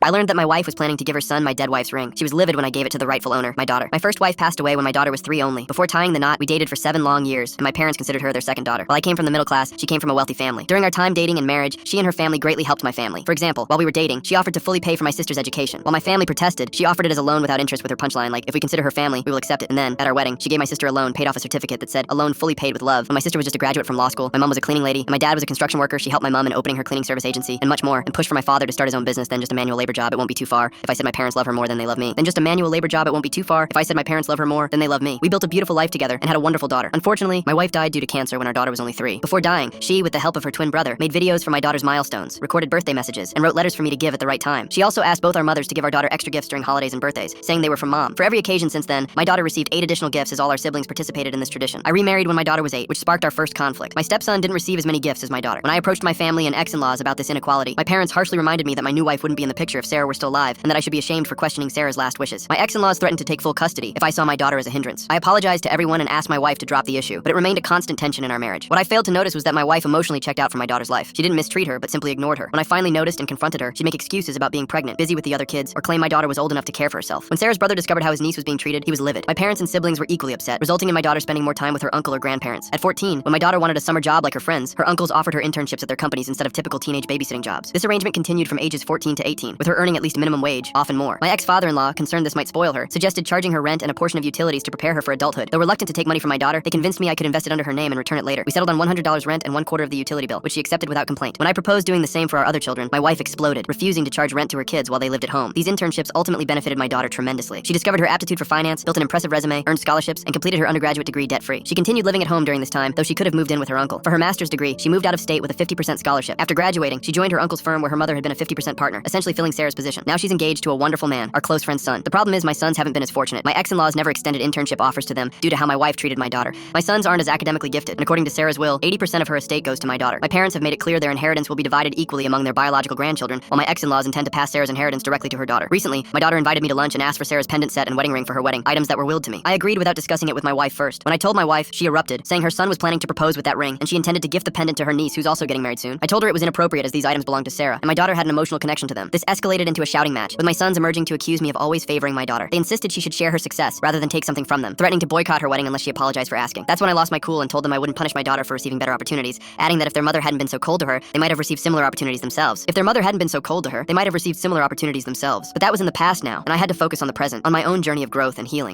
I learned that my wife was planning to give her son my dead wife's ring. She was livid when I gave it to the rightful owner, my daughter. My first wife passed away when my daughter was 3 only. Before tying the knot, we dated for 7 long years, and my parents considered her their second daughter. While I came from the middle class, she came from a wealthy family. During our time dating and marriage, she and her family greatly helped my family. For example, while we were dating, she offered to fully pay for my sister's education. While my family protested, she offered it as a loan without interest with her punchline like, if we consider her family, we will accept it. And then, at our wedding, she gave my sister a loan, paid off a certificate that said, a loan fully paid with love. When my sister was just a graduate from law school, my mom was a cleaning lady, and my dad was a construction worker, she helped my mom in opening her cleaning service agency, and much more, and pushed for my father to start his own business, then just a manual labor job, it won't be too far. If I said my parents love her more than they love me, then just a manual labor job, it won't be too far. If I said my parents love her more than they love me. We built a beautiful life together and had a wonderful daughter. Unfortunately, my wife died due to cancer when our daughter was only 3. Before dying, she, with the help of her twin brother, made videos for my daughter's milestones, recorded birthday messages, and wrote letters for me to give at the right time. She also asked both our mothers to give our daughter extra gifts during holidays and birthdays, saying they were from mom. For every occasion since then, my daughter received 8 additional gifts as all our siblings participated in this tradition. I remarried when my daughter was 8, which sparked our first conflict. My stepson didn't receive as many gifts as my daughter. When I approached my family and ex-in-laws about this inequality, my parents harshly reminded me that my new wife wouldn't be in the picture if Sarah were still alive, and that I should be ashamed for questioning Sarah's last wishes. My ex-in-laws threatened to take full custody if I saw my daughter as a hindrance. I apologized to everyone and asked my wife to drop the issue, but it remained a constant tension in our marriage. What I failed to notice was that my wife emotionally checked out from my daughter's life. She didn't mistreat her, but simply ignored her. When I finally noticed and confronted her, she'd make excuses about being pregnant, busy with the other kids, or claim my daughter was old enough to care for herself. When Sarah's brother discovered how his niece was being treated, he was livid. My parents and siblings were equally upset, resulting in my daughter spending more time with her uncle or grandparents. At 14, when my daughter wanted a summer job like her friends, her uncles offered her internships at their companies instead of typical teenage babysitting jobs. This arrangement continued from ages 14 to 18, with her earning at least minimum wage, often more. My ex-father-in-law, concerned this might spoil her, suggested charging her rent and a portion of utilities to prepare her for adulthood. Though reluctant to take money from my daughter, they convinced me I could invest it under her name and return it later. We settled on $100 rent and 1/4 of the utility bill, which she accepted without complaint. When I proposed doing the same for our other children, my wife exploded, refusing to charge rent to her kids while they lived at home. These internships ultimately benefited my daughter tremendously. She discovered her aptitude for finance, built an impressive resume, earned scholarships, and completed her undergraduate degree debt-free. She continued living at home during this time, though she could have moved in with her uncle. For her master's degree, she moved out of state with a 50% scholarship. After graduating, she joined her uncle's firm where her mother had been a 50% partner, essentially filling Sarah's position. Now she's engaged to a wonderful man, our close friend's son. The problem is my sons haven't been as fortunate. My ex-in-laws never extended internship offers to them due to how my wife treated my daughter. My sons aren't as academically gifted, and according to Sarah's will, 80% of her estate goes to my daughter. My parents have made it clear their inheritance will be divided equally among their biological grandchildren, while my ex-in-laws intend to pass Sarah's inheritance directly to her daughter. Recently, my daughter invited me to lunch and asked for Sarah's pendant set and wedding ring for her wedding, items that were willed to me. I agreed without discussing it with my wife first. When I told my wife, she erupted, saying her son was planning to propose with that ring, and she intended to gift the pendant to her niece who's also getting married soon. I told her it was inappropriate as these items belonged to Sarah, and my daughter had an emotional connection to them. This escalated into a shouting match, with my sons emerging to accuse me of always favoring my daughter. They insisted she should share her success rather than take something from them, threatening to boycott her wedding unless she apologized for asking. That's when I lost my cool and told them I wouldn't punish my daughter for receiving better opportunities, adding that if their mother hadn't been so cold to her, they might have received similar opportunities themselves. If their mother hadn't been so cold to her, they might have received similar opportunities themselves. But that was in the past now, and I had to focus on the present, on my own journey of growth and healing.